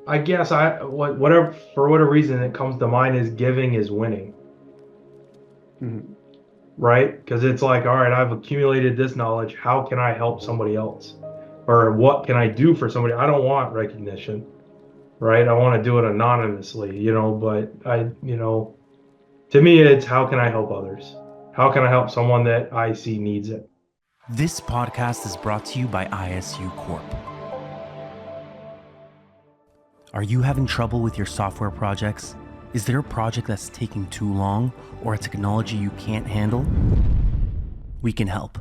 I guess whatever for whatever reason it comes to mind is giving is winning, Mhm. right? Because it's like, all right, I've accumulated this knowledge. How can I help somebody else? Or what can I do for somebody? I don't want recognition, right? I want to do it anonymously, but to me, it's how can I help others? How can I help someone that I see needs it? This podcast is brought to you by ISU Corp. Are you having trouble with your software projects? Is there a project that's taking too long or a technology you can't handle? We can help.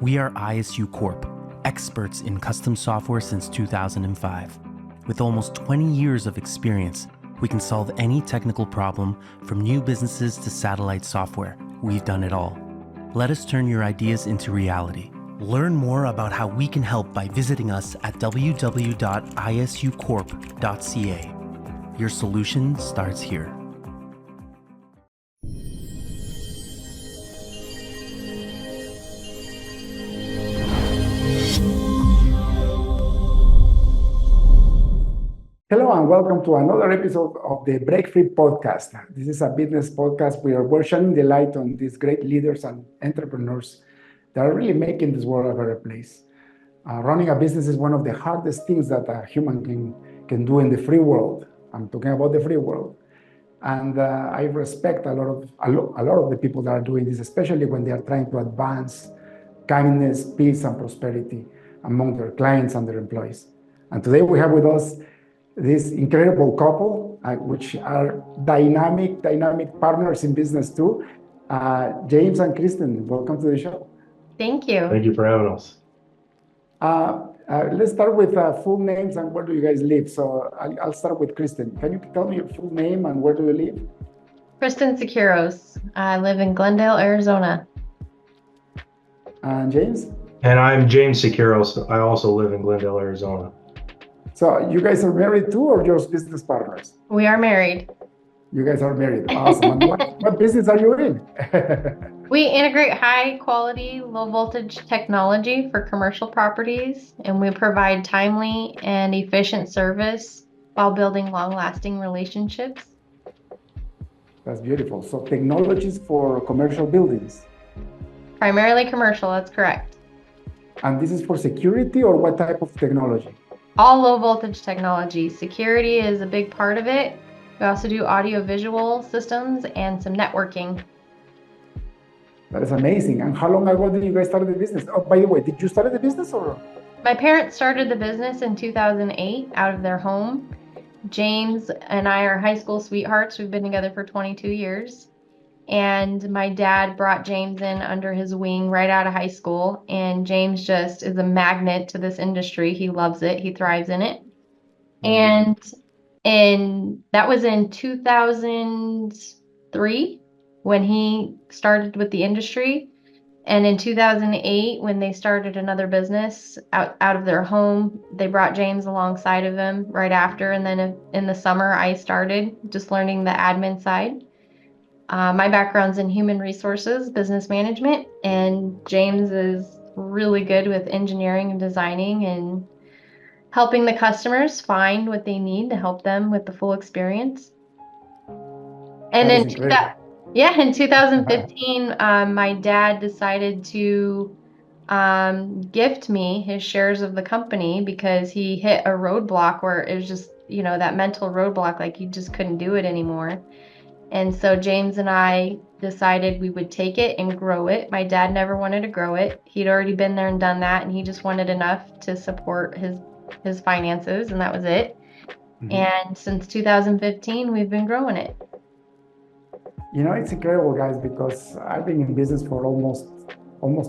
We are ISU Corp, experts in custom software since 2005. With almost 20 years of experience, we can solve any technical problem from new businesses to satellite software. We've done it all. Let us turn your ideas into reality. Learn more about how we can help by visiting us at www.isucorp.ca. Your solution starts here. Hello and welcome to another episode of the Break Free podcast. This is a business podcast where we're shining the light on these great leaders and entrepreneurs that are really making this world a better place. Running a business is one of the hardest things that a human can do in the free world. I'm talking about the free world. And I respect a lot of the people that are doing this, especially when they are trying to advance kindness, peace, and prosperity among their clients and their employees. And today we have with us this incredible couple, which are dynamic partners in business too. James and Kristen, welcome to the show. Thank you. Thank you for having us. Let's start with full names and where do you guys live? So I'll start with Kristen. Can you tell me your full name and where do you live? Kristen Siqueiros. I live in Glendale, Arizona. And James? And I'm James Siqueiros. I also live in Glendale, Arizona. So you guys are married too or just business partners? We are married. You guys are married. Awesome. And what business are you in? We integrate high quality, low voltage technology for commercial properties, and we provide timely and efficient service while building long lasting relationships. That's beautiful. So technologies for commercial buildings. Primarily commercial, that's correct. And this is for security or what type of technology? All low voltage technology. Security is a big part of it. We also do audio visual systems and some networking. That is amazing. And how long ago did you guys start the business? Oh, by the way, did you start the business or? My parents started the business in 2008 out of their home. James and I are high school sweethearts. We've been together for 22 years. And my dad brought James in under his wing right out of high school. And James just is a magnet to this industry. He loves it. He thrives in it. And that was in 2003 when he started with the industry. And in 2008, when they started another business out of their home, they brought James alongside of them right after. And then in the summer, I started just learning the admin side. My background's in human resources, business management, and James is really good with engineering and designing and helping the customers find what they need to help them with the full experience. And in 2015, my dad decided to gift me his shares of the company because he hit a roadblock where it was just, that mental roadblock, like he just couldn't do it anymore. And so James and I decided we would take it and grow it. My dad never wanted to grow it. He'd already been there and done that, and he just wanted enough to support his finances, and that was it. Mm-hmm. And since 2015, we've been growing it. It's incredible, guys, because I've been in business for almost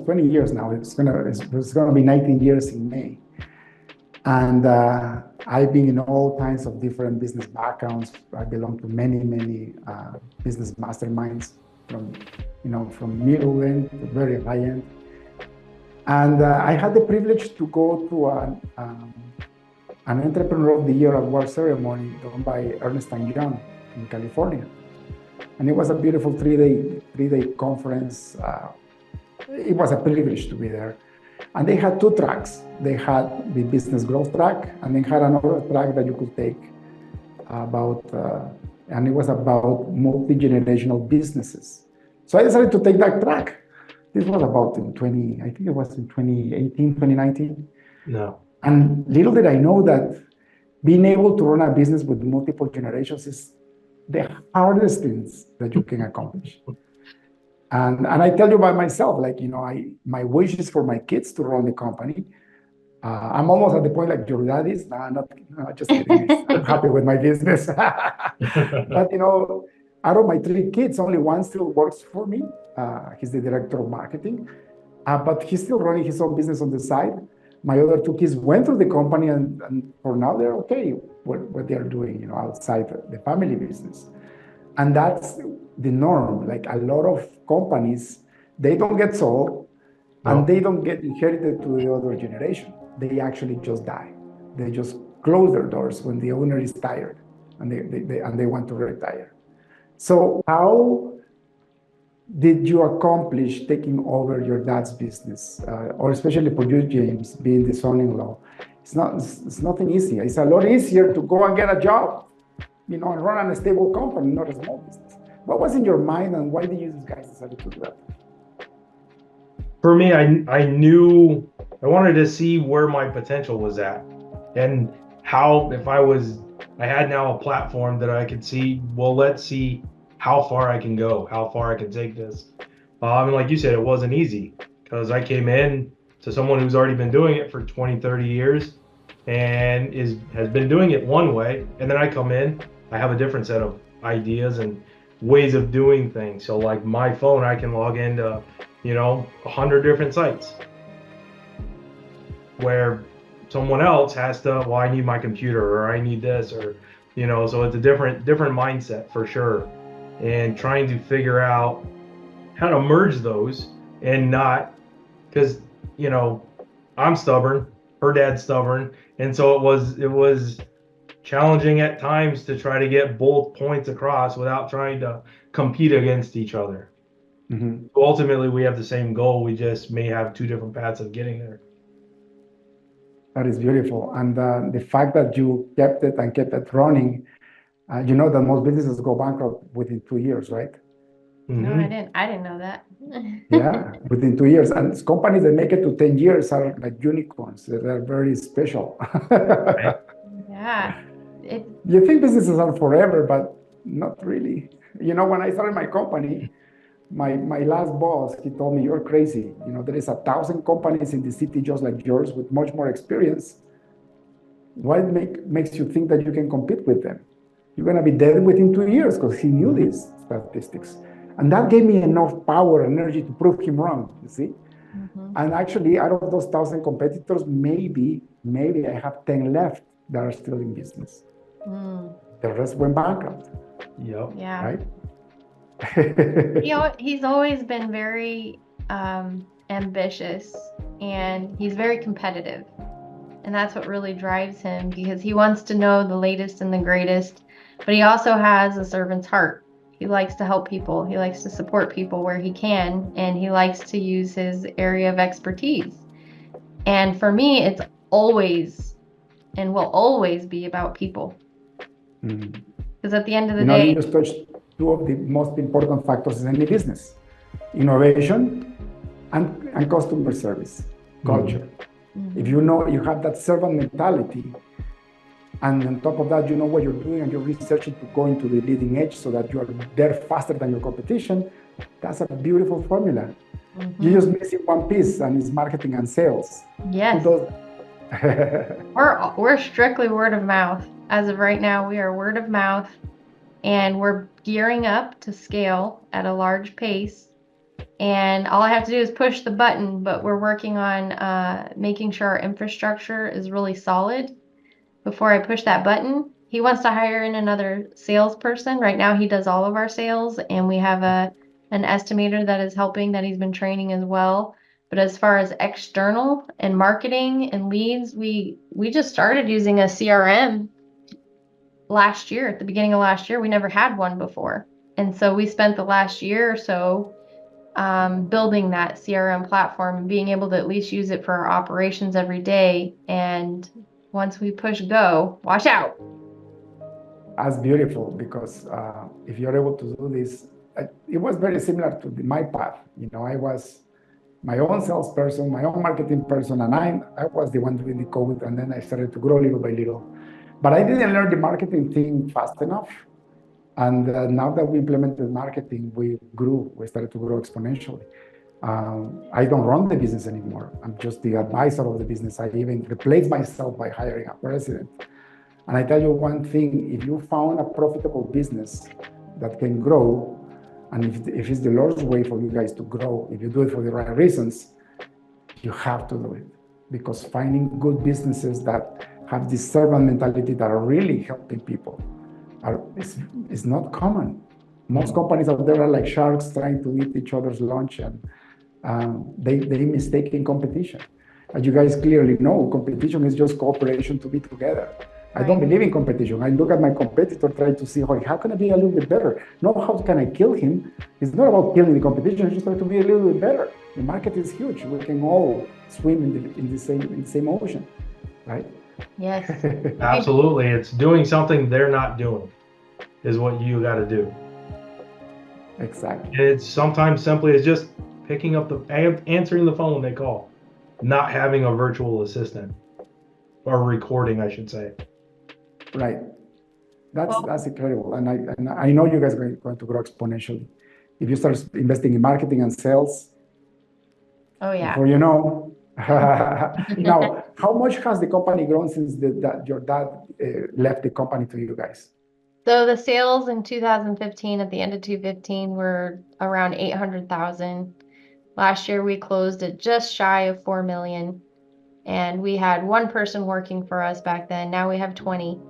20 years now. It's gonna be 19 years in May. And I've been in all kinds of different business backgrounds. I belong to many business masterminds from middle end to very high end. And I had the privilege to go to an Entrepreneur of the Year award ceremony done by Ernst & Young in California. And it was a beautiful three-day conference. It was a privilege to be there. And they had two tracks. They had the business growth track, and then had another track that you could take about, and it was about multi-generational businesses. So I decided to take that track. This was about I think it was in 2018, 2019. No. And little did I know that being able to run a business with multiple generations is the hardest things that you can accomplish. And I tell you by myself, like, my wish is for my kids to run the company. I'm almost at the point like your dad is. Nah, not just kidding. I'm happy with my business. But out of my three kids, only one still works for me. He's the director of marketing, but he's still running his own business on the side. My other two kids went through the company, and for now they're okay what they're doing, outside the family business. And that's the norm. Like a lot of companies, they don't get sold, and they don't get inherited to the other generation. They actually just die. They just close their doors when the owner is tired and they want to retire. So how did you accomplish taking over your dad's business, or especially for you, James, being the son-in-law? It's nothing easy. It's a lot easier to go and get a job, and run a stable company, not a small business. What was in your mind, and why did you guys decide to do that? For me, I knew I wanted to see where my potential was at, and how I had now a platform that I could see, well, let's see how far I can go, how far I can take this. And like you said, it wasn't easy, because I came in to someone who's already been doing it for 20, 30 years and has been doing it one way. And then I come in, I have a different set of ideas and ways of doing things. So like my phone, I can log into 100 different sites, where someone else has to, well, I need my computer, or I need this, or so it's a different mindset for sure. And trying to figure out how to merge those, and not, because I'm stubborn, her dad's stubborn, and so it was challenging at times to try to get both points across without trying to compete against each other. Mm-hmm. Ultimately, we have the same goal. We just may have two different paths of getting there. That is beautiful. And the fact that you kept it and kept it running, that most businesses go bankrupt within 2 years, right? No, I didn't know that. Yeah, within 2 years. And companies that make it to 10 years are like unicorns. They're very special. Yeah. You think businesses are forever, but not really. When I started my company, my last boss, he told me, you're crazy. There is 1,000 companies in the city just like yours with much more experience. What makes you think that you can compete with them? You're going to be dead within 2 years, because he knew these statistics. And that gave me enough power and energy to prove him wrong, you see? Mm-hmm. And actually, out of those 1,000 competitors, maybe I have 10 left that are still in business. The rest went bankrupt. Yep. Yeah. Right? He's always been very ambitious, and he's very competitive. And that's what really drives him, because he wants to know the latest and the greatest, but he also has a servant's heart. He likes to help people. He likes to support people where he can, and he likes to use his area of expertise. And for me, it's always and will always be about people. Because at the end of the day, you just touched two of the most important factors in any business: innovation and customer service, culture. If you have that servant mentality, and on top of that, you know what you're doing, and you're researching to go into the leading edge so that you are there faster than your competition, that's a beautiful formula. You're just missing one piece, and it's marketing and sales. Yes. We're strictly word of mouth. As of right now, we are word of mouth, and we're gearing up to scale at a large pace. And all I have to do is push the button, but we're working on making sure our infrastructure is really solid before I push that button. He wants to hire in another salesperson. Right now, he does all of our sales, and we have an estimator that is helping, that he's been training as well. But as far as external and marketing and leads, we just started using a CRM last year. At the beginning of last year, we never had one before. And so we spent the last year or so building that CRM platform and being able to at least use it for our operations every day. And once we push go, watch out. That's beautiful, because if you're able to do this, it was very similar to my path. I was my own salesperson, my own marketing person, and I was the one doing the code, and then I started to grow little by little. But I didn't learn the marketing thing fast enough. And now that we implemented marketing, we started to grow exponentially. I don't run the business anymore. I'm just the advisor of the business. I even replaced myself by hiring a president. And I tell you one thing, if you found a profitable business that can grow, and if it's the Lord's way for you guys to grow, if you do it for the right reasons, you have to do it. Because finding good businesses that have this servant mentality that are really helping people is not common. Most companies out there are like sharks trying to eat each other's lunch, and they mistake in competition. As you guys clearly know, competition is just cooperation to be together. I don't believe in competition. I look at my competitor, try to see how can I be a little bit better. Not how can I kill him. It's not about killing the competition. It's just trying to be a little bit better. The market is huge. We can all swim in the same ocean, right? Yes. Absolutely. It's doing something they're not doing is what you got to do. Exactly. It's sometimes simply is just picking up answering the phone when they call, not having a virtual assistant, or recording, I should say. Right. That's incredible. And I know you guys are going to grow exponentially. If you start investing in marketing and sales, oh yeah. before you know. Now, how much has the company grown since your dad left the company to you guys? So the sales in 2015, at the end of 2015, were around 800,000. Last year we closed at just shy of 4 million. And we had one person working for us back then. Now we have 20.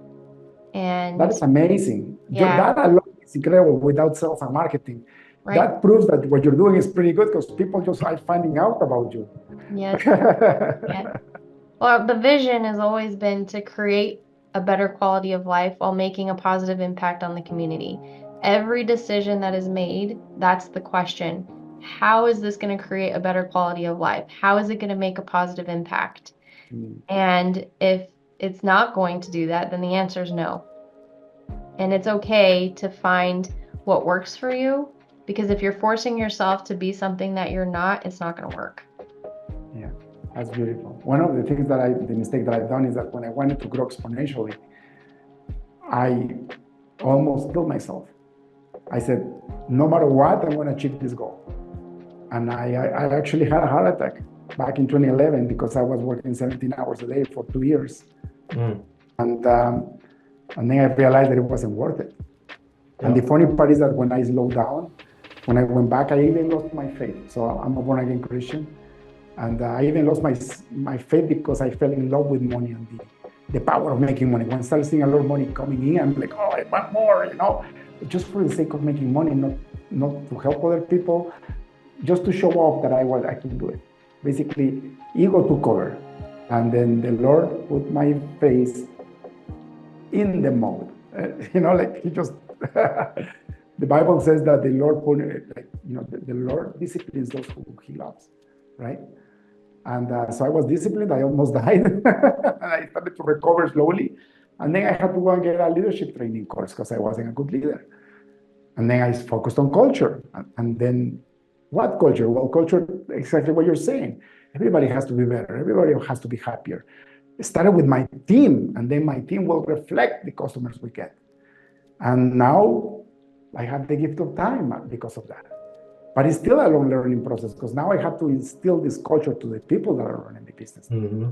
And that is amazing. Yeah. That alone is incredible without sales and marketing. Right. That proves that what you're doing is pretty good, because people just are finding out about you. Yes. Yeah. Well, the vision has always been to create a better quality of life while making a positive impact on the community. Every decision that is made, that's the question. How is this going to create a better quality of life? How is it going to make a positive impact? And if it's not going to do that, then the answer is no. And it's okay to find what works for you, because if you're forcing yourself to be something that you're not, it's not going to work. Yeah, that's beautiful. One of the things the mistake that I've done is that when I wanted to grow exponentially, I almost killed myself. I said, no matter what, I'm going to achieve this goal. And I actually had a heart attack back in 2011 because I was working 17 hours a day for 2 years. And then I realized that it wasn't worth it. Yeah. And the funny part is that when I slowed down, when I went back, I even lost my faith. So I'm a born-again Christian. And I even lost my faith because I fell in love with money and the power of making money. When I started seeing a lot of money coming in, I'm like, oh, I want more, just for the sake of making money, not to help other people, just to show off that I can do it. Basically, ego took over. And then the Lord put my face in the mode. Like he just, the Bible says that the Lord put it, the Lord disciplines those who he loves, right? And so I was disciplined. I almost died. And I started to recover slowly. And then I had to go and get a leadership training course because I wasn't a good leader. And then I focused on culture. And then what culture? Well, culture, exactly what you're saying. Everybody has to be better. Everybody has to be happier. It started with my team, and then my team will reflect the customers we get. And now I have the gift of time because of that. But it's still a long learning process because now I have to instill this culture to the people that are running the business. Mm-hmm.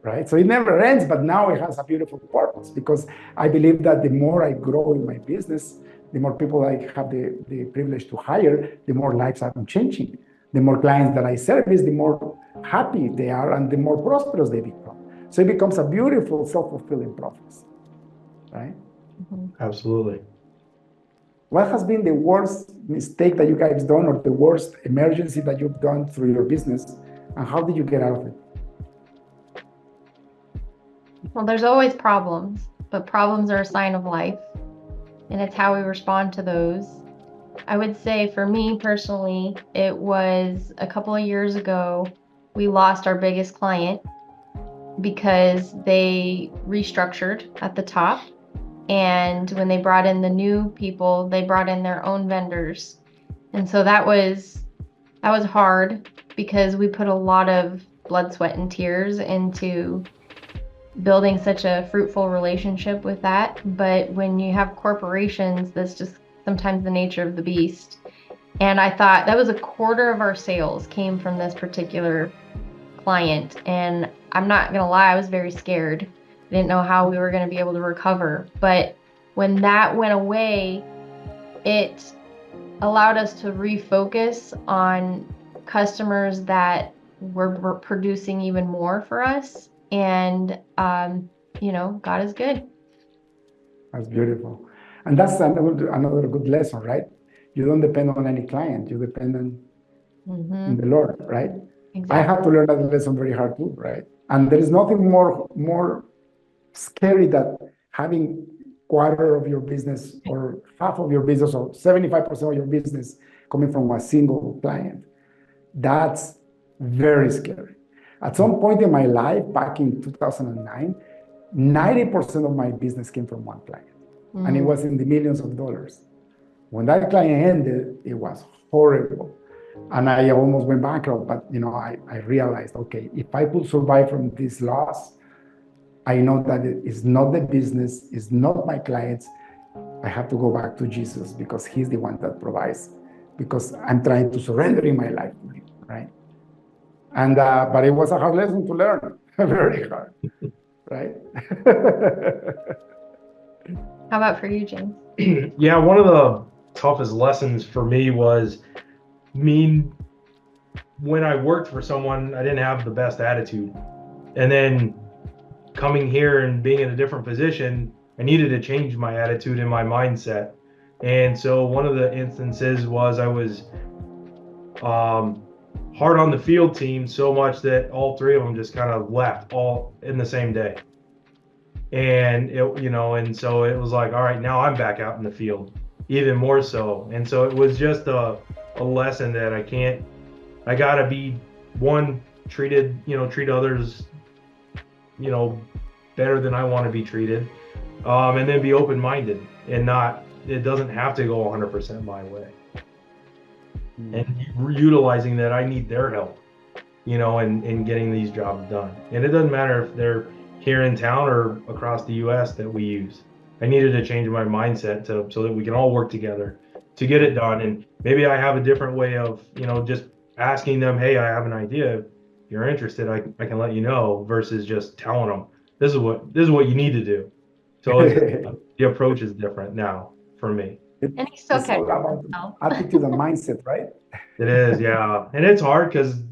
Right? So it never ends, but now it has a beautiful purpose because I believe that the more I grow in my business, the more people I have the privilege to hire, the more lives I'm changing. The more clients that I service, the more happy they are and the more prosperous they become. So it becomes a beautiful, self-fulfilling prophecy, right? Mm-hmm. Absolutely. What has been the worst mistake that you guys done or the worst emergency that you've done through your business, and how did you get out of it? Well, there's always problems, but problems are a sign of life, and it's how we respond to those. I would say for me personally, it was a couple of years ago, we lost our biggest client because they restructured at the top. And when they brought in the new people, they brought in their own vendors. And so that was hard because we put a lot of blood, sweat, and tears into building such a fruitful relationship with that. But when you have corporations, that's just sometimes the nature of the beast. And I thought that was a quarter of our sales came from this particular client. And I'm not going to lie, I was very scared. I didn't know how we were going to be able to recover. But when that went away, it allowed us to refocus on customers that were producing even more for us. And, God is good. That's beautiful. And that's another good lesson, right? You don't depend on any client, you depend on the Lord, right? Exactly. I had to learn that lesson very hard too, right? And there is nothing more scary than having quarter of your business or half of your business or 75% of your business coming from a single client. That's very scary. At some point in my life, back in 2009, 90% of my business came from one client, and it was in the millions of dollars. When that client ended, it was horrible. And I almost went bankrupt, but I realized, okay, if I could survive from this loss, I know that it is not the business, it's not my clients. I have to go back to Jesus because he's the one that provides, because I'm trying to surrender in my life to him, right? And but it was a hard lesson to learn, very hard, right? How about for you, James? Yeah, one of the toughest lessons for me was when I worked for someone, I didn't have the best attitude. And then coming here and being in a different position, I needed to change my attitude and my mindset. And so one of the instances was I was hard on the field team so much that all three of them just kind of left all in the same day. And and so it was like, all right, now I'm back out in the field even more so. And so it was just a lesson that I gotta be treat others, better than I want to be treated. And then be open-minded and it doesn't have to go 100% my way. And utilizing that I need their help, in getting these jobs done. And it doesn't matter if they're here in town or across the US that we use. I needed to change my mindset so that we can all work together to get it done. And maybe I have a different way of, just asking them, hey, I have an idea. If you're interested, I can let you know, versus just telling them, this is what you need to do. So the approach is different now for me. And he still It's all about attitude and mindset, right? It is, yeah. And it's hard because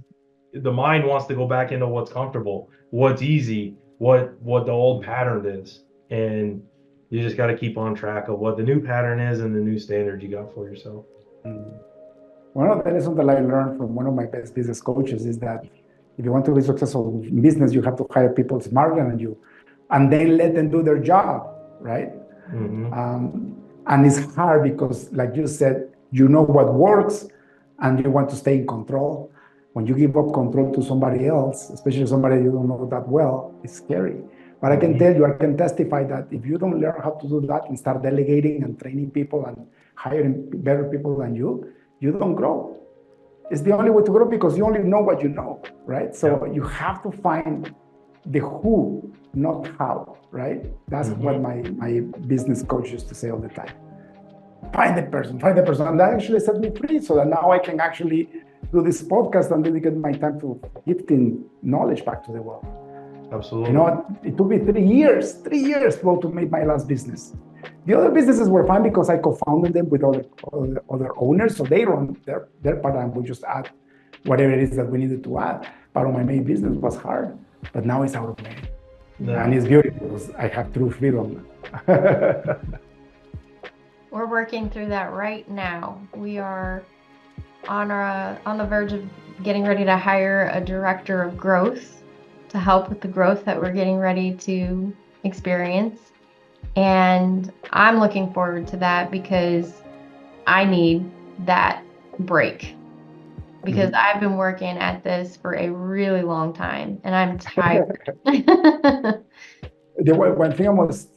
the mind wants to go back into what's comfortable, what's easy, what the old pattern is. And you just got to keep on track of what the new pattern is and the new standards you got for yourself. One of the lessons that I learned from one of my best business coaches is that if you want to be successful in business, you have to hire people smarter than you and then let them do their job, right? And it's hard because, like you said, you know what works and you want to stay in control. When you give up control to somebody else, especially somebody you don't know that well, it's scary. But I can tell you, I can testify that if you don't learn how to do that and start delegating and training people and hiring better people than you don't grow. It's the only way to grow because you only know what you know, right? So you have to find the who, not how, right? That's what my business coach used to say all the time. Find the person. And that actually set me free so that now I can actually do this podcast and dedicate my time to gifting knowledge back to the world. Absolutely. It took me 3 years to make my last business. The other businesses were fine because I co-founded them with other owners, so they run their part and we just add whatever it is that we needed to add. But on my main business was hard, but now it's automated. Yeah. And it's beautiful because I have true freedom. We're working through that right now. We are on the verge of getting ready to hire a director of growth to help with the growth that we're getting ready to experience. And I'm looking forward to that because I need that break because I've been working at this for a really long time and I'm tired. The one thing I must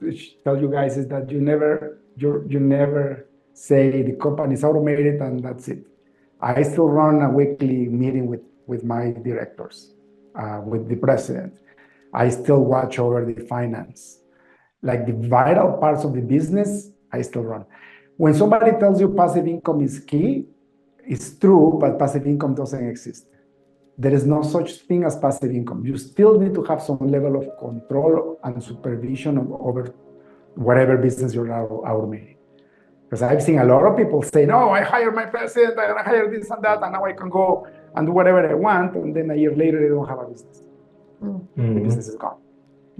tell you guys is that you never say the company is automated and that's it. I still run a weekly meeting with my directors, with the president. I still watch over the finance. Like the vital parts of the business, I still run. When somebody tells you passive income is key, it's true, but passive income doesn't exist. There is no such thing as passive income. You still need to have some level of control and supervision over whatever business you're automating. Because I've seen a lot of people say, no, I hired my president, I hired this and that, and now I can go and do whatever I want. And then a year later, they don't have a business. The business is gone.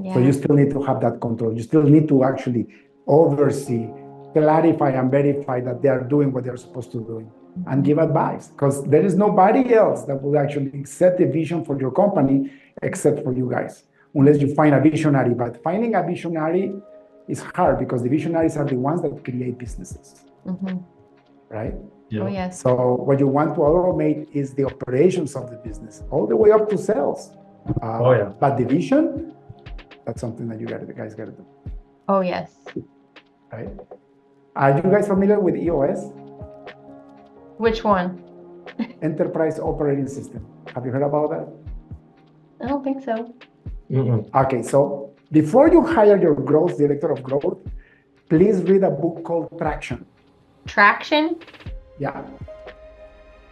Yeah. So you still need to have that control. You still need to actually oversee, clarify, and verify that they are doing what they're supposed to do and give advice. Because there is nobody else that will actually set the vision for your company except for you guys, unless you find a visionary. But finding a visionary is hard because the visionaries are the ones that create businesses, right? Yeah. Oh, yes. So what you want to automate is the operations of the business, all the way up to sales. But the vision, that's something that the guys got to do. Oh, yes. Right? Are you guys familiar with EOS? Which one? Enterprise Operating System. Have you heard about that? I don't think so. Okay, so before you hire your growth director of growth, please read a book called Traction. Traction? Yeah.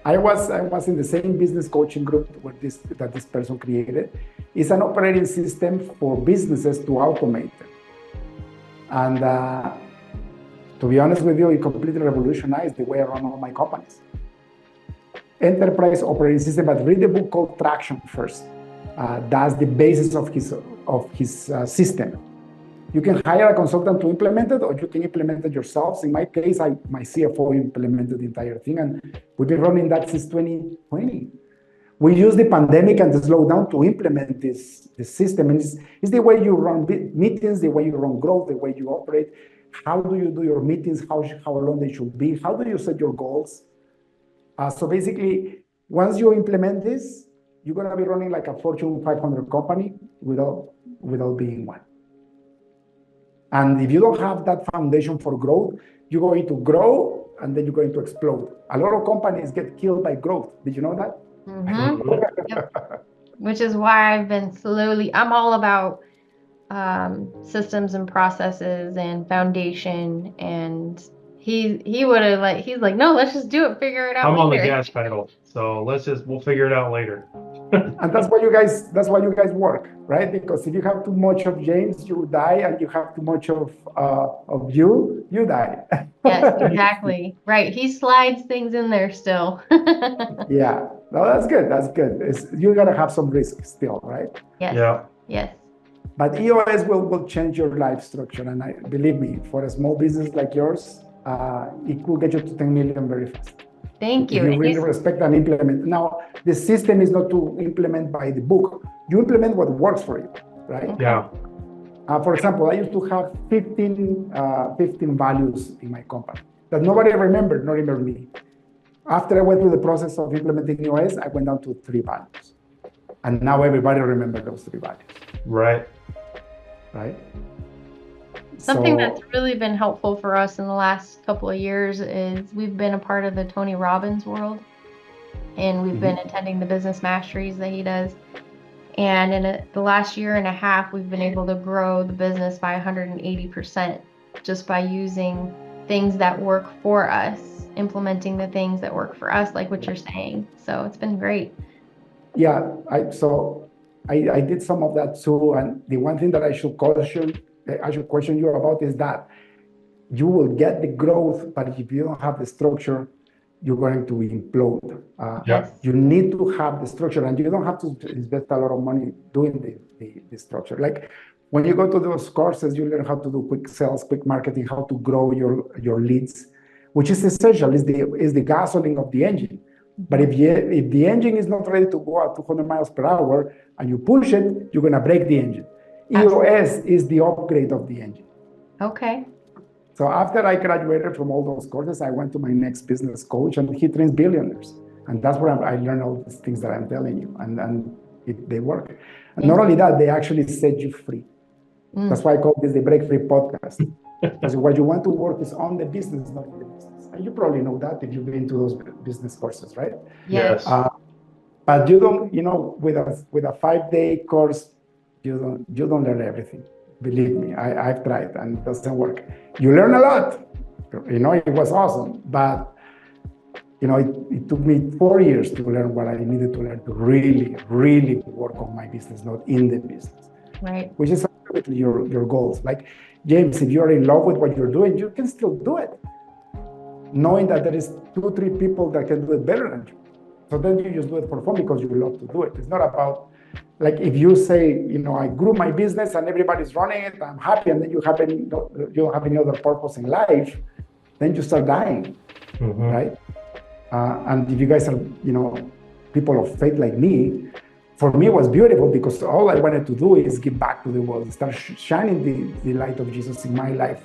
I was in the same business coaching group that this person created. It's an operating system for businesses to automate them. And to be honest with you, it completely revolutionized the way I run all my companies. Enterprise operating system, but read the book called Traction first. That's the basis of his system. You can hire a consultant to implement it, or you can implement it yourselves. In my case, my CFO implemented the entire thing, and we've been running that since 2020. We use the pandemic and the slowdown to implement this system, and it's the way you run meetings, the way you run growth, the way you operate. How do you do your meetings? How long they should be? How do you set your goals? So basically, once you implement this, you're gonna be running like a Fortune 500 company without being one. And if you don't have that foundation for growth, you're going to grow and then you're going to explode. A lot of companies get killed by growth. Did you know that? Yep. Which is why I've been I'm all about systems and processes and foundation. And he's like, no, let's just do it, figure it out I'm later. on the gas pedal, so we'll figure it out later. And that's why you guys work, right? Because if you have too much of James, you die, and you have too much of you die. Yes, exactly. Right. He slides things in there still. Yeah. No, that's good. That's good. You gotta have some risk still, right? Yes. Yeah. Yes. But EOS will change your life structure, and believe me, for a small business like yours, it could get you to 10 million very fast. Thank you. If you really respect and implement. Now, the system is not to implement by the book. You implement what works for you, right? Okay. Yeah. For example, I used to have 15 values in my company that nobody remembered, not even me. After I went through the process of implementing EOS, I went down to 3 values. And now everybody remembers those 3 values. Right. Right? Something that's really been helpful for us in the last couple of years is we've been a part of the Tony Robbins world, and we've been attending the business masteries that he does. And in the last year and a half, we've been able to grow the business by 180% just by using things that work for us, implementing the things that work for us, like what you're saying. So it's been great. Yeah, I did some of that too. And the one thing that I should question you about is that you will get the growth, but if you don't have the structure, you're going to implode. Yes. You need to have the structure, and you don't have to invest a lot of money doing the structure. Like when you go to those courses, you learn how to do quick sales, quick marketing, how to grow your leads, which is essential, is the gasoline of the engine. But if the engine is not ready to go at 200 miles per hour and you push it, you're going to break the engine. EOS is the upgrade of the engine. Okay. So after I graduated from all those courses, I went to my next business coach, and he trains billionaires. And that's where I learned all these things that I'm telling you, and they work. And not only that, they actually set you free. That's why I call this the Break Free podcast. Because what you want to work is on the business, not in the business. And you probably know that if you've been to those business courses, right? Yes. But you don't, with a 5-day course, you don't learn everything. Believe me, I've tried, and it doesn't work. You learn a lot. It was awesome, but it took me 4 years to learn what I needed to learn to really, really work on my business, not in the business. Right. Which is absolutely your goals. Like, James, if you're in love with what you're doing, you can still do it, knowing that there is 2-3 people that can do it better than you. So then you just do it for fun because you love to do it. It's not about, like, if you say, I grew my business and everybody's running it, I'm happy, and then you don't have any other purpose in life, then you start dying, right? And if you guys are, people of faith like me, for me it was beautiful because all I wanted to do is give back to the world, start shining the light of Jesus in my life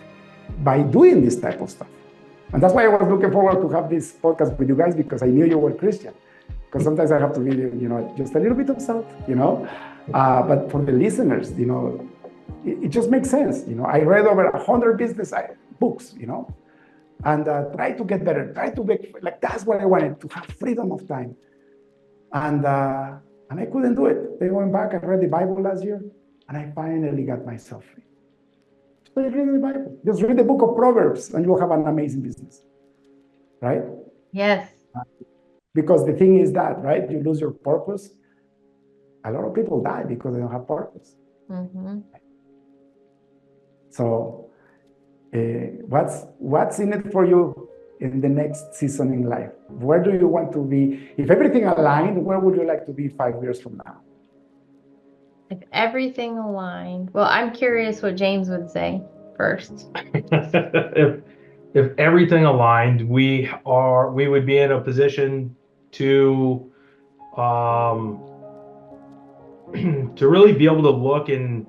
by doing this type of stuff. And that's why I was looking forward to have this podcast with you guys, because I knew you were Christian. Because sometimes I have to really, just a little bit of salt, But for the listeners, it just makes sense. I read over 100 business books, and try to get better, try to make, like, that's what I wanted, to have freedom of time. And I couldn't do it. Then went back, I read the Bible last year, and I finally got myself free. So read the Bible. Just read the book of Proverbs, and you'll have an amazing business, right? Yes. Because the thing is that, right, you lose your purpose. A lot of people die because they don't have purpose. So what's in it for you in the next season in life? Where do you want to be? If everything aligned, where would you like to be 5 years from now? If everything aligned, well, I'm curious what James would say first. If everything aligned, we would be in a position to to really be able to look, and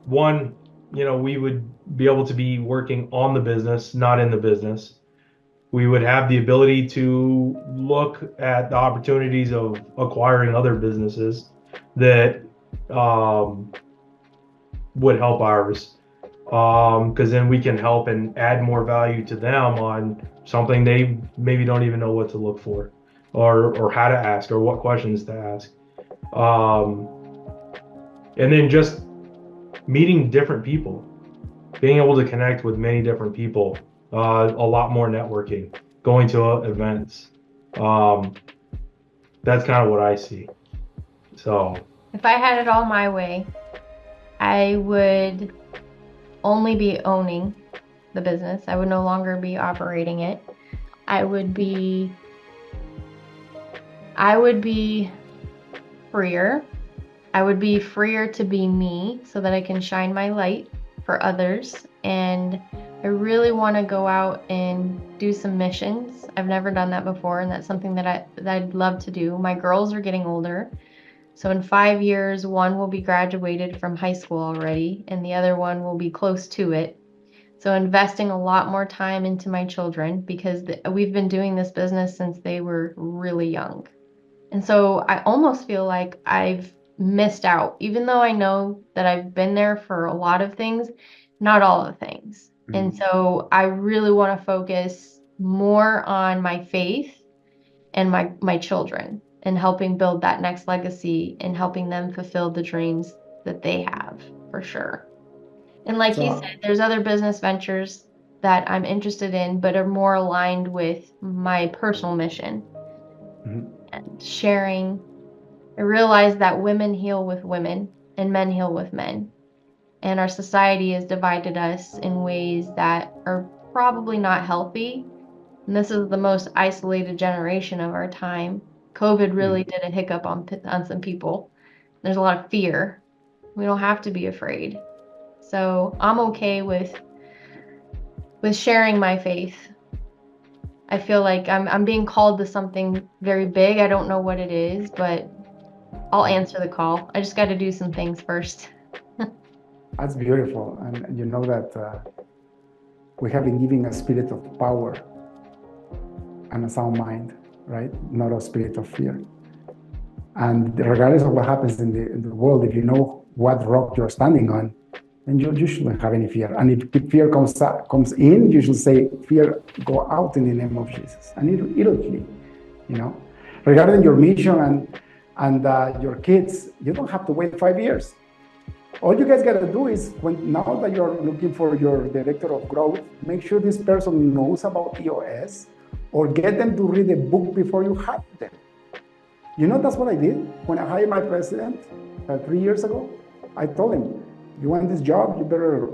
one, we would be able to be working on the business, not in the business. We would have the ability to look at the opportunities of acquiring other businesses that would help ours, because then we can help and add more value to them on something they maybe don't even know what to look for, or how to ask, or what questions to ask. And then just meeting different people, being able to connect with many different people, a lot more networking, going to events. That's kind of what I see. So if I had it all my way, I would only be owning the business. I would no longer be operating it. I would be freer. I would be freer to be me so that I can shine my light for others. And I really want to go out and do some missions. I've never done that before, and that's something that I'd love to do. My girls are getting older. So in 5 years, one will be graduated from high school already, and the other one will be close to it. So investing a lot more time into my children, because we've been doing this business since they were really young. And so I almost feel like I've missed out, even though I know that I've been there for a lot of things, not all of the things. And so I really want to focus more on my faith and my children, and helping build that next legacy and helping them fulfill the dreams that they have, for sure. And like he said, there's other business ventures that I'm interested in, but are more aligned with my personal mission and sharing. I realize that women heal with women and men heal with men. And our society has divided us in ways that are probably not healthy. And this is the most isolated generation of our time. COVID really did a hiccup on some people. There's a lot of fear. We don't have to be afraid. So I'm okay with sharing my faith. I feel like I'm being called to something very big. I don't know what it is, but I'll answer the call. I just got to do some things first. That's beautiful. And you know that we have been given a spirit of power and a sound mind, right? Not a spirit of fear. And regardless of what happens in the world, if you know what rock you're standing on, then you shouldn't have any fear. And if fear comes in, you should say, fear, go out in the name of Jesus. And it'll flee, you know? Regarding your mission and your kids, you don't have to wait 5 years. All you guys got to do is, now that you're looking for your director of growth, make sure this person knows about EOS, or get them to read a book before you hire them. You know, that's what I did when I hired my president 3 years ago. I told him, you want this job, you better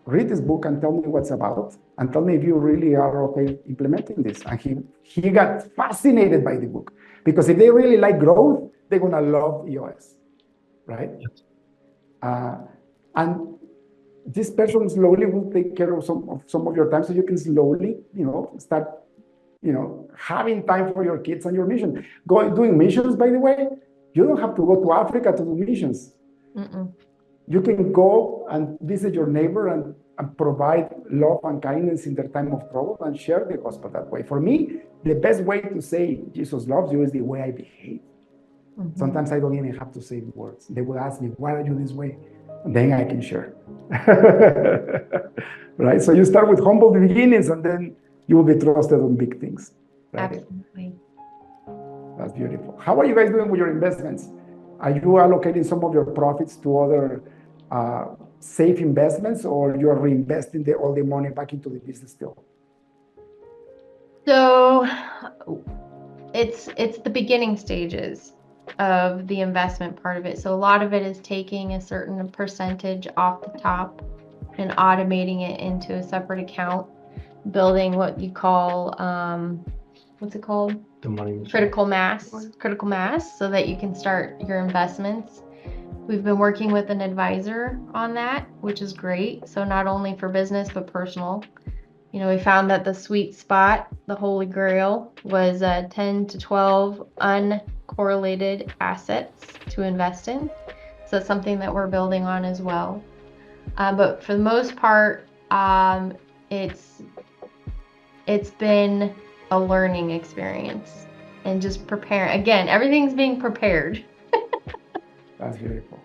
read this book and tell me what's about, and tell me if you really are okay implementing this. And he got fascinated by the book, because if they really like growth, they're gonna love EOS, right? And this person slowly will take care of some of your time, so you can slowly, start, having time for your kids and your mission. Doing missions, by the way, you don't have to go to Africa to do missions. Mm-mm. You can go and visit your neighbor and provide love and kindness in their time of trouble and share the gospel that way. For me, the best way to say Jesus loves you is the way I behave. Mm-hmm. Sometimes I don't even have to say the words. They will ask me, why are you this way? And then I can share. Right? So you start with humble beginnings, and then you will be trusted on big things. Right? Absolutely. That's beautiful. How are you guys doing with your investments? Are you allocating some of your profits to other safe investments, or you are reinvesting all the money back into the business still? So it's the beginning stages of the investment part of it. So a lot of it is taking a certain percentage off the top and automating it into a separate account, building what you call, what's it called? The money Critical mass, so that you can start your investments. We've been working with an advisor on that, which is great. So not only for business, but personal. We found that the sweet spot, the holy grail, was 10 to 12 uncorrelated assets to invest in. So it's something that we're building on as well. But for the most part, it's been a learning experience, and just prepare. Again, everything's being prepared. That's beautiful.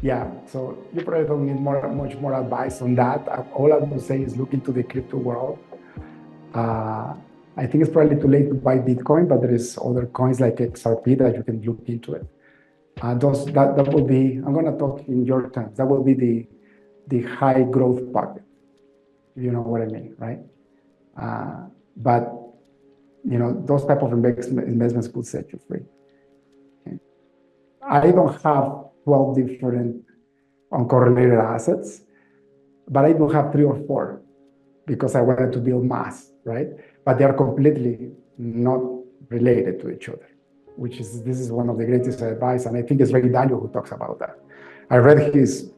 Yeah, so you probably don't need much more advice on that. All I would say is look into the crypto world. I think it's probably too late to buy Bitcoin, but there is other coins like XRP that you can look into it. That will be, I'm going to talk in your terms, that will be the high growth pocket. You know what I mean, right? But those type of investments could set you free. Okay. I don't have 12 different uncorrelated assets, but I do have 3 or 4 because I wanted to build mass, right? But they are completely not related to each other, this is one of the greatest advice, and I think it's Ray Dalio who talks about that. I read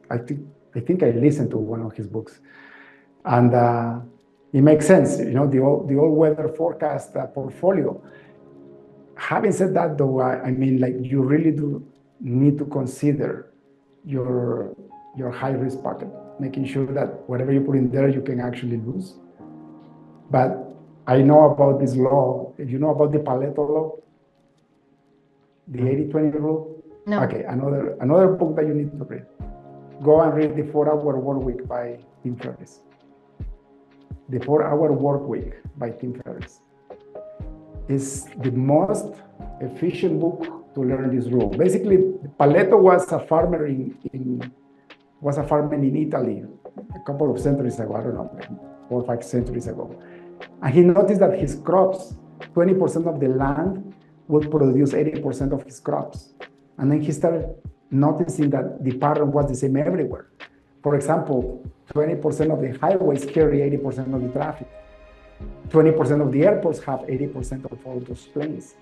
I think I listened to one of his books, and it makes sense, the all weather forecast portfolio. Having said that, though, I mean, like, you really do need to consider your high risk pocket, making sure that whatever you put in there, you can actually lose. But I know about this law. If you know about the Pareto law, the 80-20 rule. No. Okay, another book that you need to read. Go and read The 4-Hour Work Week by Tim Ferriss. The 4-Hour Work Week by Tim Ferriss is the most efficient book to learn this rule. Basically, Pareto was a farmer in Italy a couple of centuries ago. I don't know, 4 or 5 centuries ago. And he noticed that his crops, 20% of the land would produce 80% of his crops. And then he started noticing that the pattern was the same everywhere. For example, 20% of the highways carry 80% of the traffic. 20% of the airports have 80% of all those planes.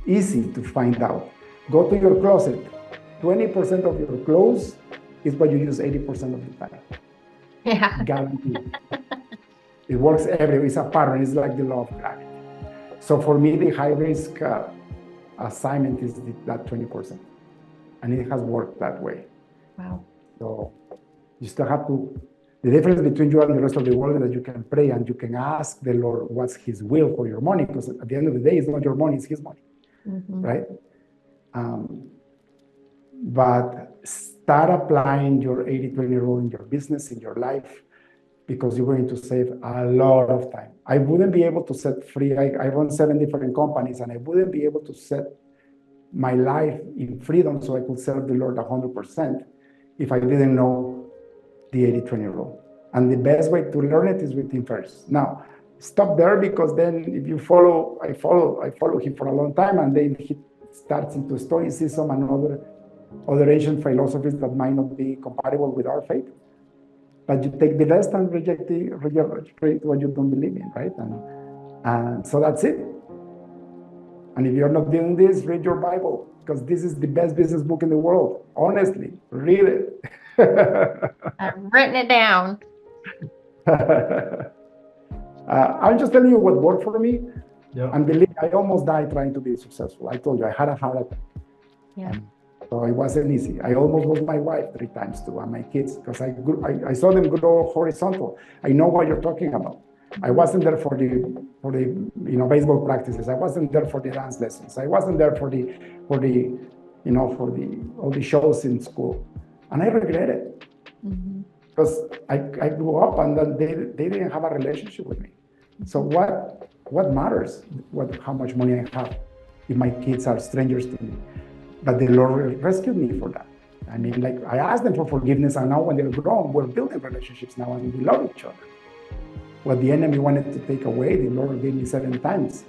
Easy to find out. Go to your closet. 20% of your clothes is what you use 80% of the time. Yeah. Guaranteed. It works everywhere. It's a pattern. It's like the law of gravity. So for me, the high risk assignment is that 20%. And it has worked that way. Wow. So you still have to, the difference between you and the rest of the world is that you can pray and you can ask the Lord what's his will for your money, because at the end of the day, it's not your money, it's his money, right? But start applying your 80-20 rule in your business, in your life, because you're going to save a lot of time. I wouldn't be able to set free, I run 7 different companies, and I wouldn't be able to set my life in freedom so I could serve the Lord 100% if I didn't know the 80-20 rule. And the best way to learn it is with him first. Now, stop there, because then if you follow, I follow him for a long time, and then he starts into Stoicism and other ancient philosophies that might not be compatible with our faith. But you take the best and reject what you don't believe in, right? And so that's it. And if you're not doing this, read your Bible, because this is the best business book in the world. Honestly, read it. I've written it down. I'm just telling you what worked for me. Yeah. And believe I almost died trying to be successful. I told you, I had a heart attack. Yeah. So it wasn't easy. I almost lost my wife 3 times too, and my kids, because I saw them grow horizontal. I know what you're talking about. I wasn't there for the baseball practices. I wasn't there for the dance lessons. I wasn't there for all the shows in school, and I regret it because I grew up and then they didn't have a relationship with me. So what matters? How much money I have if my kids are strangers to me? But the Lord rescued me for that. I mean, like, I asked them for forgiveness, and now when they're grown, we're building relationships now, and we love each other. What the enemy wanted to take away, the Lord gave me 7 times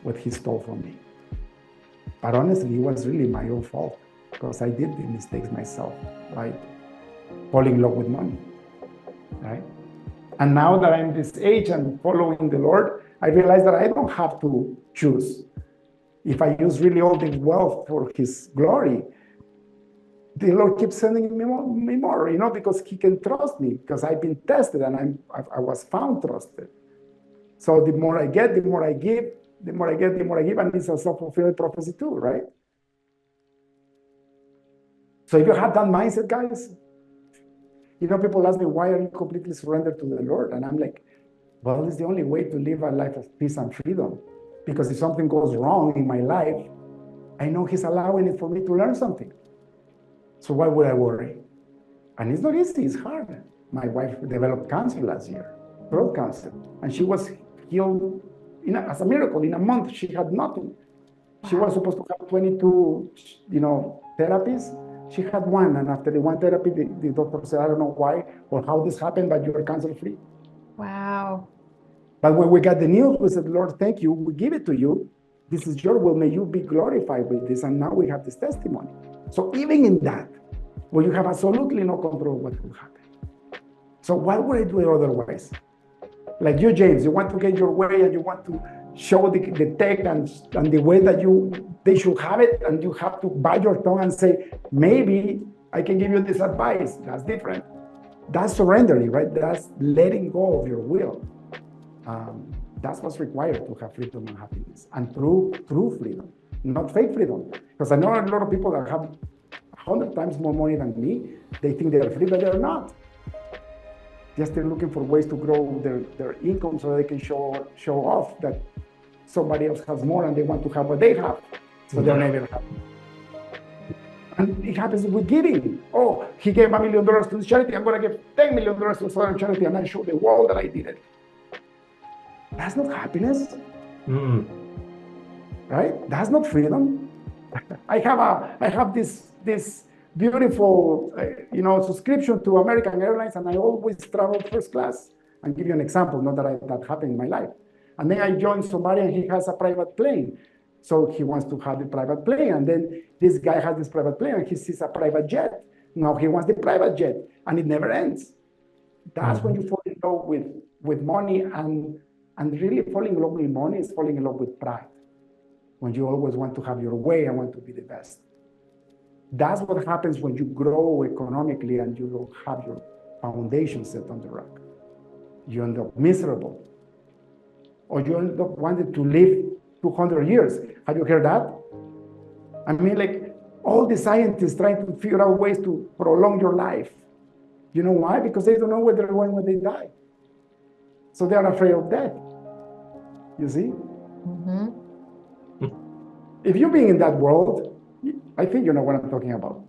what he stole from me. But honestly, it was really my own fault, because I did the mistakes myself, right? Falling in love with money, right? And now that I'm this age and following the Lord, I realize that I don't have to choose. If I use really all the wealth for his glory, the Lord keeps sending me more, because he can trust me, because I've been tested and I was found trusted. So the more I get, the more I give, the more I get, the more I give, and it's a self-fulfilling prophecy too, right? So if you have that mindset, guys, people ask me, why are you completely surrendered to the Lord? And I'm like, well, it's the only way to live a life of peace and freedom. Because if something goes wrong in my life, I know he's allowing it for me to learn something. So why would I worry? And it's not easy, it's hard. My wife developed cancer last year, throat cancer, and she was healed as a miracle. In a month, she had nothing. She was supposed to have 22, therapies. She had 1, and after the 1 therapy, the doctor said, I don't know why or how this happened, but you're cancer-free. Wow. But when we got the news, we said, Lord, thank you. We give it to you. This is your will. May you be glorified with this. And now we have this testimony. So even in that, where you have absolutely no control of what will happen. So why would I do it otherwise? Like you, James, you want to get your way and you want to show the tech and the way that they should have it. And you have to bite your tongue and say, maybe I can give you this advice. That's different. That's surrendering, right? That's letting go of your will. That's what's required to have freedom and happiness, and true freedom, not fake freedom. Because I know a lot of people that have 100 times more money than me. They think they're free, but they're not. Just they're looking for ways to grow their income so they can show off that somebody else has more and they want to have what they have. So they're never happy. And it happens with giving. Oh, he gave $1 million to this charity. I'm going to give $10 million to some charity, and I show the world that I did it. That's not happiness, right? That's not freedom. I have this beautiful, subscription to American Airlines, and I always travel first class. I'll give you an example, not that happened in my life. And then I join somebody, and he has a private plane. So he wants to have the private plane, and then this guy has this private plane, and he sees a private jet. Now he wants the private jet, and it never ends. That's when you fall in love with money, and really falling in love with money is falling in love with pride. When you always want to have your way and want to be the best. That's what happens when you grow economically and you don't have your foundation set on the rock. You end up miserable. Or you end up wanting to live 200 years. Have you heard that? I mean, like, all the scientists trying to figure out ways to prolong your life. You know why? Because they don't know where they're going when they die. So they are afraid of death. You see? Mm-hmm. If you've been in that world, I think you know what I'm talking about.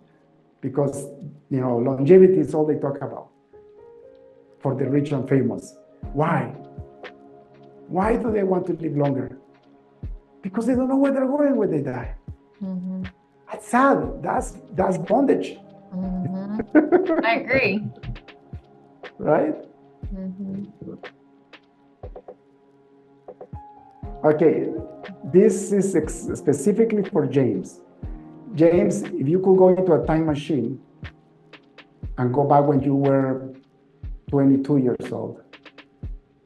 Because, longevity is all they talk about for the rich and famous. Why? Why do they want to live longer? Because they don't know where they're going when they die. Mm-hmm. That's sad. That's bondage. Mm-hmm. I agree. Right? Mm-hmm. Okay, this is specifically for James. James, if you could go into a time machine and go back when you were 22 years old,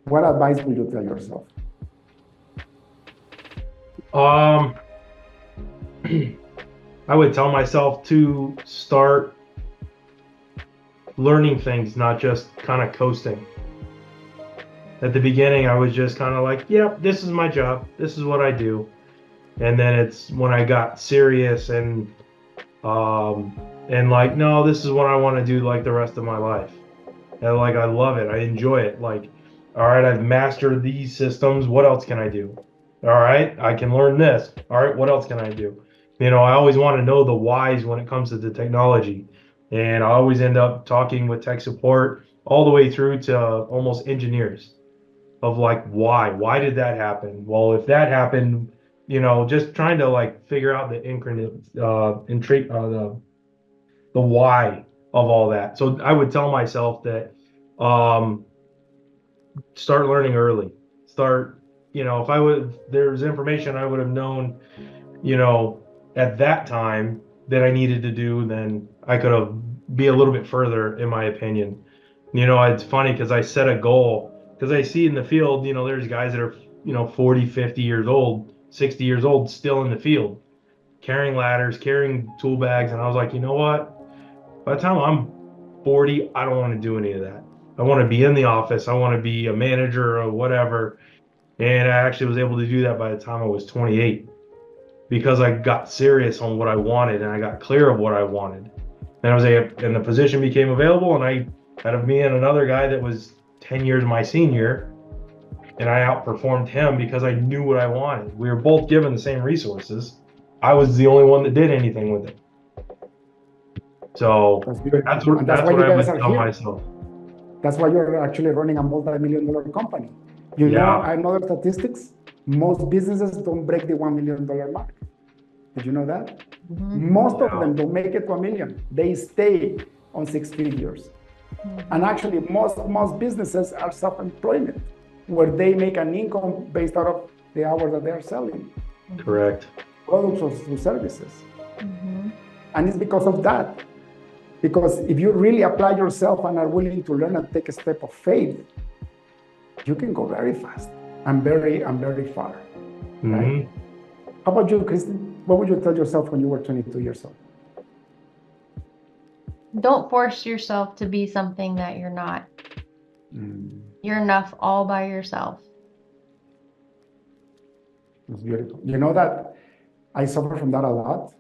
what advice would you tell yourself? I would tell myself to start learning things, not just kind of coasting. At the beginning, I was just kind of like, yep, this is my job. This is what I do. And then it's when I got serious and like, no, this is what I want to do like the rest of my life. And like, I love it. I enjoy it. Like, all right, I've mastered these systems. What else can I do? All right, I can learn this. All right, what else can I do? I always want to know the whys when it comes to the technology. And I always end up talking with tech support all the way through to almost engineers of like, why did that happen? Well, if that happened, just trying to like figure out the the why of all that. So I would tell myself that start learning early. Start, if there's information I would have known, at that time that I needed to do, then I could have be a little bit further, in my opinion. It's funny because I set a goal because I see in the field, there's guys that are, 40, 50 years old, 60 years old, still in the field, carrying ladders, carrying tool bags. And I was like, you know what? By the time I'm 40, I don't want to do any of that. I want to be in the office. I want to be a manager or whatever. And I actually was able to do that by the time I was 28 because I got serious on what I wanted and I got clear of what I wanted. And the position became available, and I out of me and another guy that was 10 years my senior, and I outperformed him because I knew what I wanted. We were both given the same resources. I was the only one that did anything with it. So That's beautiful. that's what That's why you I would guys are tell here. myself. That's why you're actually running a multi-million-dollar company. You know, Yeah. I know the statistics. Most businesses don't break the $1 million mark. Did you know that? Mm-hmm. Most of Yeah. them don't make it to $1 million. They stay on 6 figures. And actually, most businesses are self-employment, where they make an income based out of the hours that they are selling, Correct. products or services. Mm-hmm. And it's because of that. Because if you really apply yourself and are willing to learn and take a step of faith, you can go very fast and very far. Mm-hmm. Right? How about you, Kristen? What would you tell yourself when you were 22 years old? Don't force yourself to be something that you're not. You're enough all by yourself. It's beautiful. You know that I suffer from that a lot.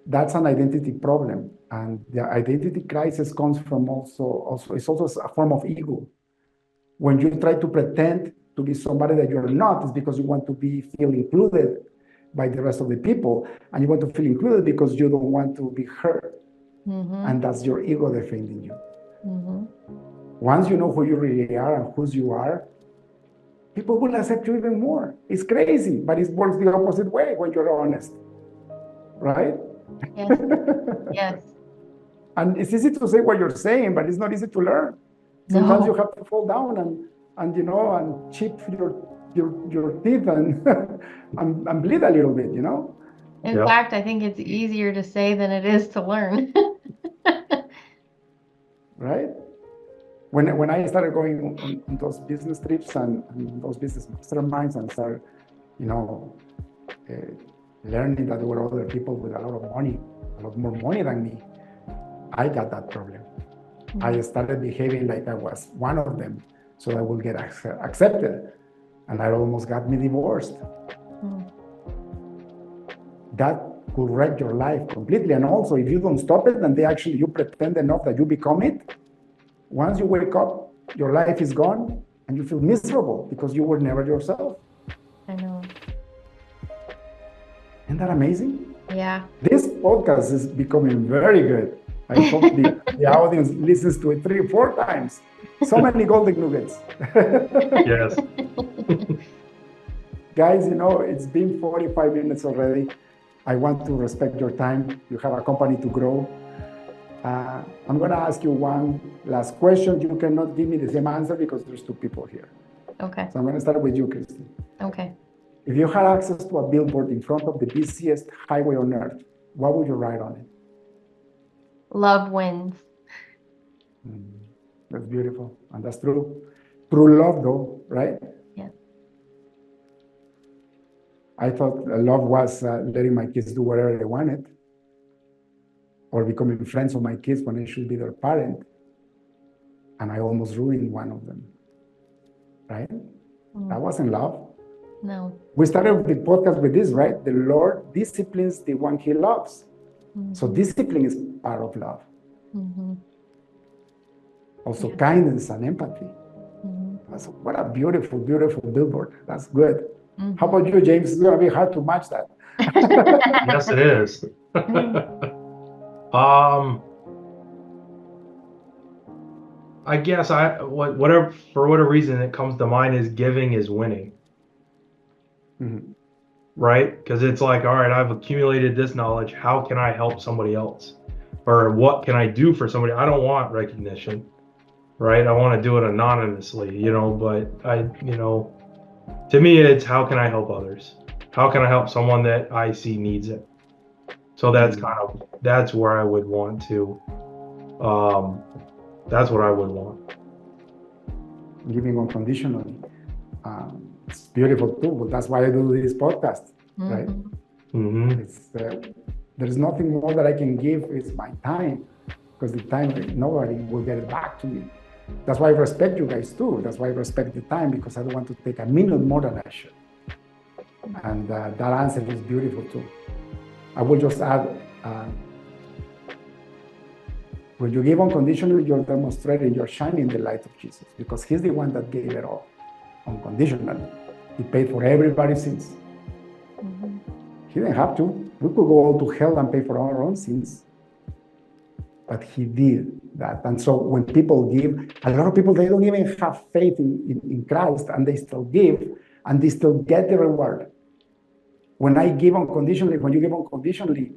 That's an identity problem. And the identity crisis comes from it's also a form of ego. When you try to pretend to be somebody that you're not, it's because you want to feel included by the rest of the people. And you want to feel included because you don't want to be hurt. Mm-hmm. And that's your ego defending you. Mm-hmm. Once you know who you really are and whose you are, people will accept you even more. It's crazy, but it works the opposite way when you're honest. Right? Yes. Yes. And it's easy to say what you're saying, but it's not easy to learn. Sometimes No. you have to fall down and chip your teeth and and bleed a little bit, In Yep. fact, I think it's easier to say than it is to learn. Right? When I started going on those business trips and those business masterminds and started, learning that there were other people with a lot of money, a lot more money than me, I got that problem. I started behaving like I was one of them so I would get accepted. And that almost got me divorced. That could wreck your life completely. And also, if you don't stop it, and you pretend enough that you become it, once you wake up, your life is gone, and you feel miserable because you were never yourself. I know. Isn't that amazing? Yeah. This podcast is becoming very good. I hope the audience listens to it 3 or 4 times. So many golden nuggets. Yes. Guys, it's been 45 minutes already. I want to respect your time. You have a company to grow. I'm going to ask you one last question. You cannot give me the same answer because there's 2 people here. Okay. So I'm going to start with you, Kristen. Okay. If you had access to a billboard in front of the busiest highway on earth, what would you write on it? Love wins. That's beautiful. And that's true. True love, though, right? Yeah. I thought love was letting my kids do whatever they wanted, or becoming friends with my kids when I should be their parent. And I almost ruined one of them, right? That wasn't love. No. We started the podcast with this, right? The Lord disciplines the one he loves. So discipline is part of love. Also kindness and empathy. So what a beautiful, beautiful billboard. That's good. How about you, James? It's going to be hard to match that. Yes, it is. I guess for whatever reason it comes to mind is giving is winning. Right? Because it's like, all right, I've accumulated this knowledge. How can I help somebody else? Or what can I do for somebody? I don't want recognition, right? I want to do it anonymously, but to me, it's how can I help others? How can I help someone that I see needs it? So that's where I would want to, that's what I would want. Giving unconditionally. It's beautiful too, but that's why I do this podcast, right? There's nothing more that I can give is my time, because the time nobody will get it back to me. That's why I respect you guys too. That's why I respect the time, because I don't want to take a minute more than I should. And that answer is beautiful too. I will just add, when you give unconditionally, you're demonstrating, you're shining the light of Jesus, because he's the one that gave it all unconditionally. He paid for everybody's sins. He didn't have to. We could go all to hell and pay for our own sins. But he did that. And so when people give, a lot of people, they don't even have faith in Christ, and they still give, and they still get the reward. When I give unconditionally, when you give unconditionally,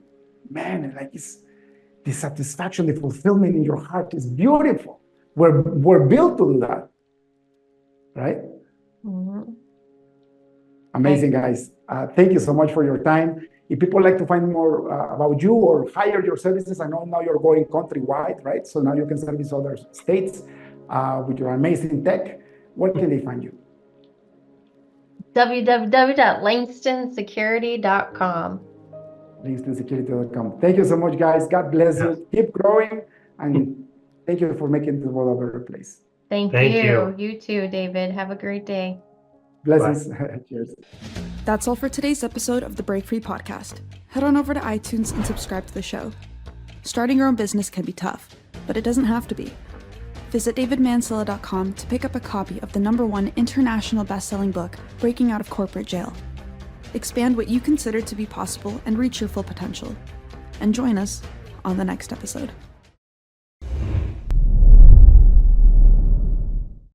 man, it's the satisfaction, the fulfillment in your heart is beautiful. We're built to do that, right? Amazing, guys. Thank you so much for your time. If people like to find more about you or hire your services, I know now you're going countrywide, right? So now you can service other states with your amazing tech. Where can they find you? www.langstonsecurity.com. LangstonSecurity.com. Thank you so much, guys. God bless you. Keep growing, and thank you for making the world a better place. Thank you. You too, David. Have a great day. Blessings. Cheers. That's all for today's episode of the Break Free Podcast. Head on over to iTunes and subscribe to the show. Starting your own business can be tough, but it doesn't have to be. Visit davidmansilla.com to pick up a copy of the #1 international best-selling book, Breaking Out of Corporate Jail. Expand what you consider to be possible and reach your full potential. And join us on the next episode.